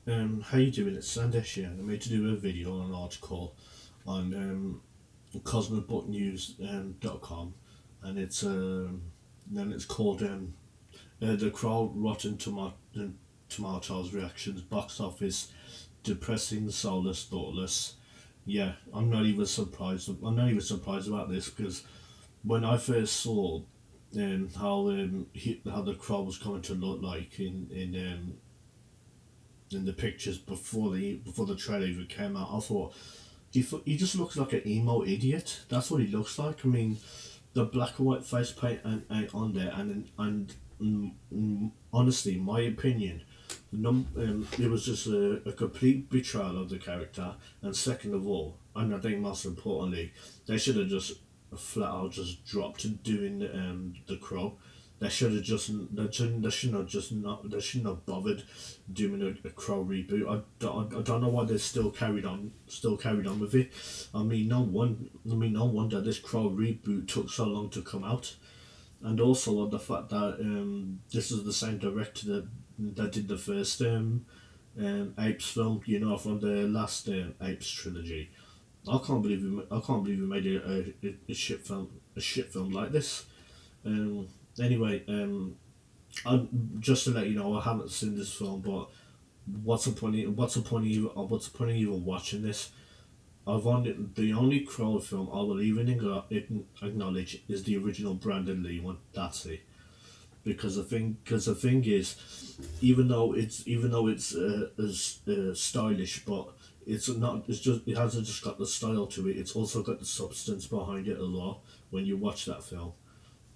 How you doing? It's Sandesh here. I'm here to do a video on an article on cosmobotnews.com, and it's called the Crow Rotten Tomatoes Reactions Box Office Depressing, Soulless, Thoughtless. Yeah, I'm not even surprised about this because when I first saw how the Crow was going to look like in the pictures before the trailer even came out, I thought he just looks like an emo idiot. That's what he looks like. I mean, the black and white face paint ain't on there, and honestly, my opinion, it was just a complete betrayal of the character. And second of all, and I think most importantly, they should have just flat out just dropped doing the Crow. They shouldn't have just not they shouldn't have bothered doing a Crow reboot. I don't know why they still carried on with it. No wonder this Crow reboot took so long to come out, and also the fact that this is the same director that did the first Apes film, from the last Apes trilogy. I can't believe he made a shit film like this. Um, anyway, just to let you know, I haven't seen this film, but what's the point of even watching this? The only Crow film I will even acknowledge is the original Brandon Lee one. That's it. Because the thing is, even though it's as stylish, but it's not. It hasn't just got the style to it. It's also got the substance behind it as well. When you watch that film,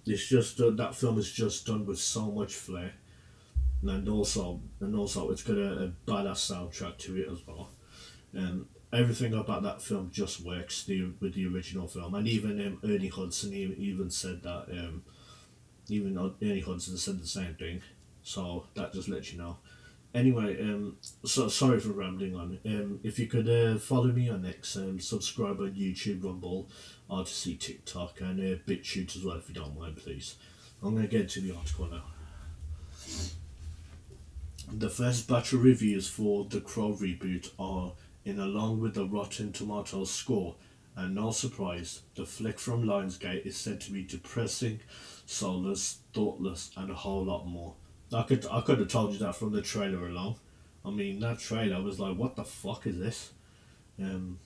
it's just that film is just done with so much flair, and also it's got a badass soundtrack to it as well. Everything about that film just works with the original film, and even Ernie Hudson even said that. Even Ernie Hudson said the same thing, so that just lets you know. Anyway, so sorry for rambling on. If you could follow me on X, subscribe on YouTube, Rumble, Odyssey, TikTok, and BitChute as well, if you don't mind, please. I'm gonna get to the article now. The first batch of reviews for the Crow reboot are in, along with the Rotten Tomatoes score, and no surprise, the flick from Lionsgate is said to be depressing, soulless, thoughtless, and a whole lot more. I could have told you that from the trailer alone. I mean, that trailer was like, what the fuck is this? Um,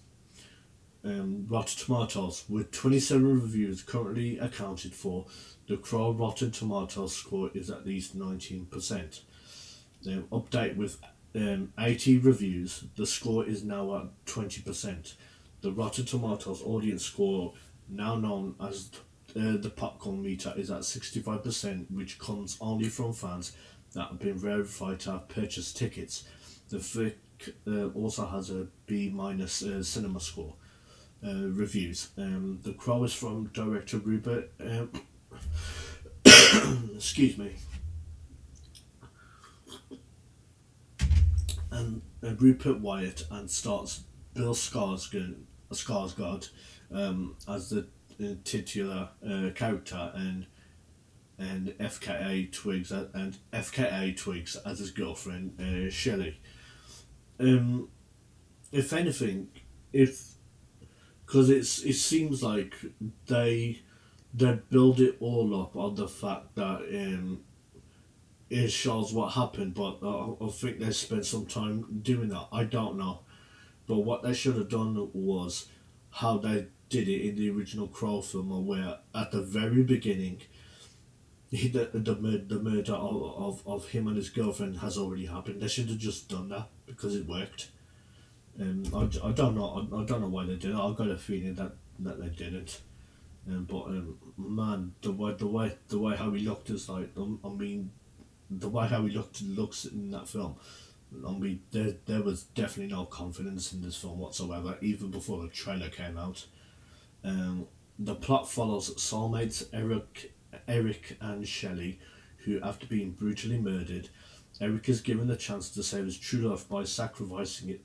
Rotten Tomatoes, with 27 reviews currently accounted for, the Crow Rotten Tomatoes score is at least 19%. Update with 80 reviews, the score is now at 20%. The Rotten Tomatoes audience score, now known as the popcorn meter, is at 65%, which comes only from fans that have been verified to have purchased tickets. The flick also has a B minus cinema score. Reviews. The Crow is from director Rupert. Excuse me. And Rupert Wyatt, and starts Bill Skarsgård as the titular character, and FKA Twigs as his girlfriend, Shelley. If anything, if because it seems like they they build it all up on the fact that it shows what happened, but I think they spent some time doing that. I don't know, but what they should have done was how they did it in the original Crow film, where at the very beginning, the murder of him and his girlfriend has already happened. They should have just done that because it worked. I don't know. I don't know why they did it. I've got a feeling that they didn't. But man, the way how he looked is like, I mean, the way how he looks in that film. I mean, there was definitely no confidence in this film whatsoever, even before the trailer came out. The plot follows soulmates Eric and Shelley, who, after being brutally murdered, Eric is given the chance to save his true love by sacrificing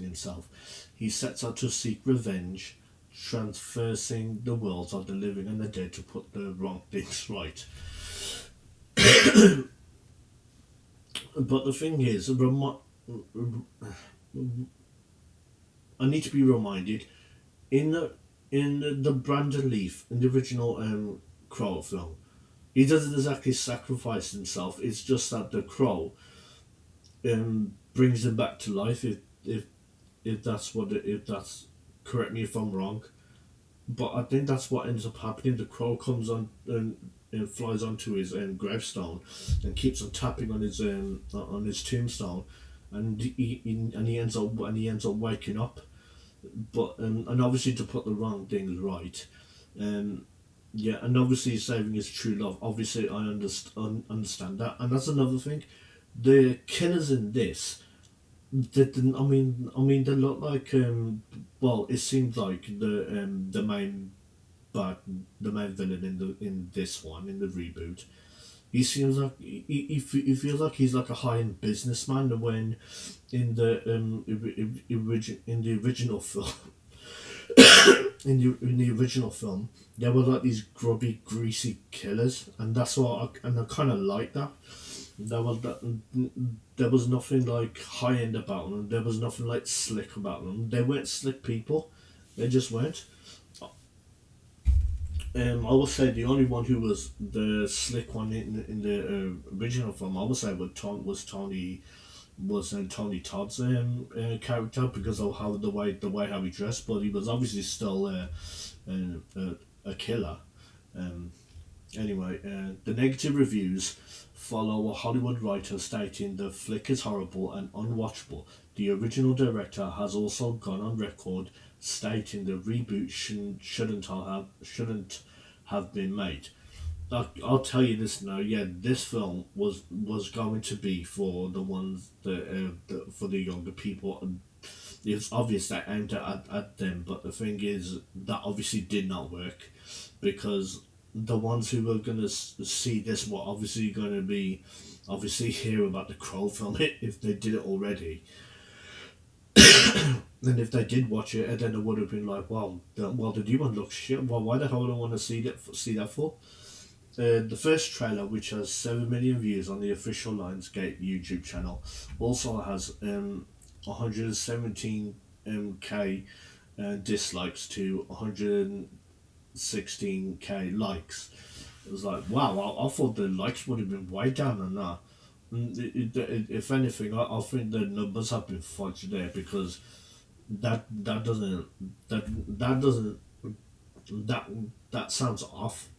himself. He sets out to seek revenge, traversing the worlds of the living and the dead to put the wrong things right. But the thing is, I need to be reminded in the Brandon Leaf in the original Crow film. He doesn't exactly sacrifice himself. It's just that the Crow brings him back to life. If that's if that's, correct me if I'm wrong, but I think that's what ends up happening. The Crow comes on and flies onto his gravestone and keeps on tapping on his tombstone, and he ends up waking up. But and obviously to put the wrong things right, um, yeah, and obviously saving his true love. Obviously, I understand that, and that's another thing. The killers in this, they look like well, it seems like the main bad the main villain in this one in the reboot. He seems like he feels like he's like a high end businessman when in the in the original film in the original film, there were like these grubby, greasy killers, and that's what I kind of like that. There was nothing like high end about them. There was nothing like slick about them. They weren't slick people. They just weren't. I would say the only one who was the slick one in the original film, I would say, was Tony Todd's character because of how the way how he dressed, but he was obviously still a killer. Um, anyway, the negative reviews follow a Hollywood writer stating the flick is horrible and unwatchable. The original director has also gone on record stating the reboot shouldn't have been made. I'll tell you this now. Yeah, this film was going to be for the ones for the younger people. And it's obvious that aimed at them, but the thing is that obviously did not work because the ones who were gonna see this were obviously going to be obviously hear about the Crow film if they did it already. And if they did watch it, and then it would have been like, "Wow, the new one looks shit. Well, why the hell do I want to see that for?" The first trailer, which has 7 million views on the official Lionsgate YouTube channel, also has 117 k dislikes to 116k likes. It was like, wow, I thought the likes would have been way down on that. If anything, I think the numbers have been fudged there because that doesn't that that doesn't that that sounds off.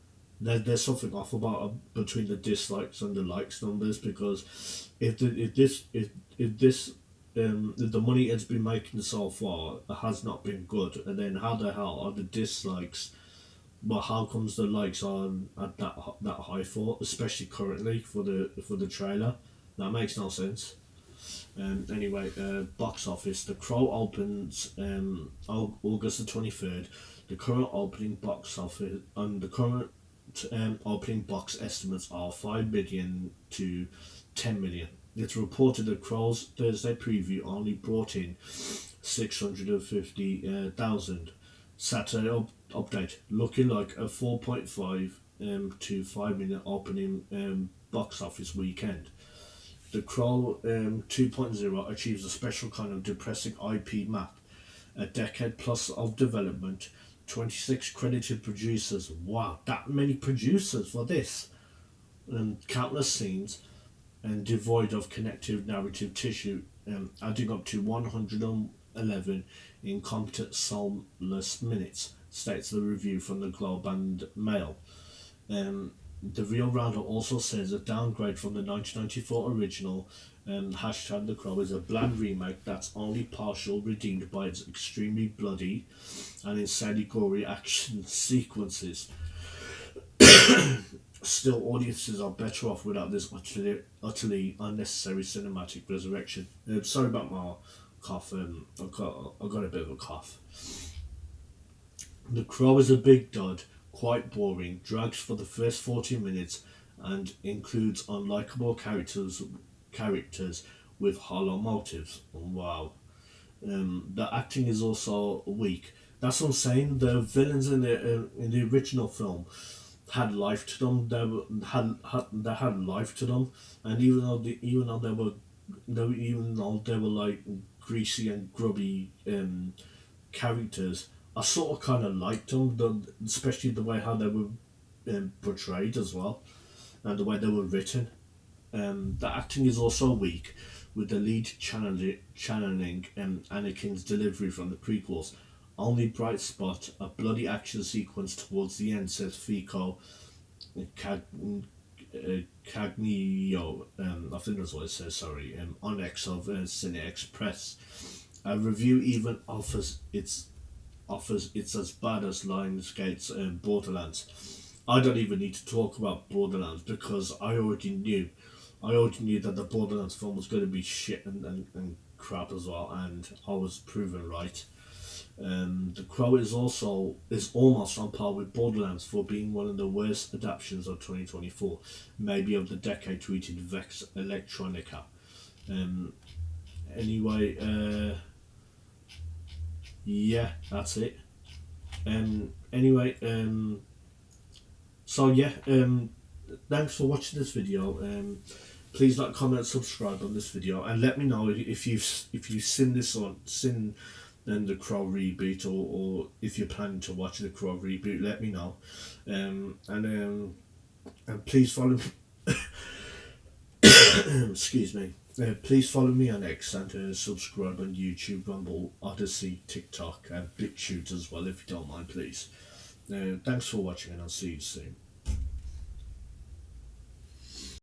There's something off about between the dislikes and the likes numbers because if this if the money it's been making so far has not been good, and then how the hell are the dislikes? But how comes the likes are at that high for, especially currently for the trailer? That makes no sense. Anyway, box office. The Crow opens August the 23rd. The current opening box office and the current opening box estimates are 5 million to 10 million. It's reported that Crow's Thursday preview only brought in 650,000. Saturday update looking like a 4.5 to 5 million opening box office weekend. The Crow 2.0 achieves a special kind of depressing IP map, a decade plus of development, 26 credited producers. Wow, that many producers for this, and countless scenes, and devoid of connective narrative tissue, adding up to 111 incompetent soulless minutes, states the review from the Globe and Mail. The Real Roundup also says a downgrade from the 1994 original. Hashtag The Crow is a bland remake that's only partial redeemed by its extremely bloody and insanely gory action sequences. Still, audiences are better off without this utterly unnecessary cinematic resurrection. Sorry about my cough. I got a bit of a cough. The Crow is a big dud, quite boring, drags for the first 40 minutes, and includes unlikable characters with hollow motives. Wow. The acting is also weak. That's what I'm saying. The villains in the original film had life to them. They had life to them, and even though they were even though they were like greasy and grubby characters, I sort of kind of liked them, especially the way how they were portrayed as well, and the way they were written. The acting is also weak, with the lead channeling Anakin's delivery from the prequels. Only bright spot, a bloody action sequence towards the end, says Fico Cag- Cagnio, I think that's what it says, sorry, on X of Cine Express. A review even offers it's as bad as Lionsgate's Borderlands. I don't even need to talk about Borderlands because I already knew that the Borderlands film was going to be shit and crap as well, and I was proven right. The Crow is almost on par with Borderlands for being one of the worst adaptations of 2024, maybe of the decade, tweeted Vex Electronica. Um, anyway, yeah, that's it. Anyway, so yeah, thanks for watching this video. Please like, comment, subscribe on this video, and let me know if you've seen this or seen the Crow Reboot, or if you're planning to watch the Crow Reboot. Let me know, and please follow me. Excuse me. Please follow me on X and subscribe on YouTube, Rumble, Odyssey, TikTok, and BitChute as well, if you don't mind, please. Thanks for watching, and I'll see you soon.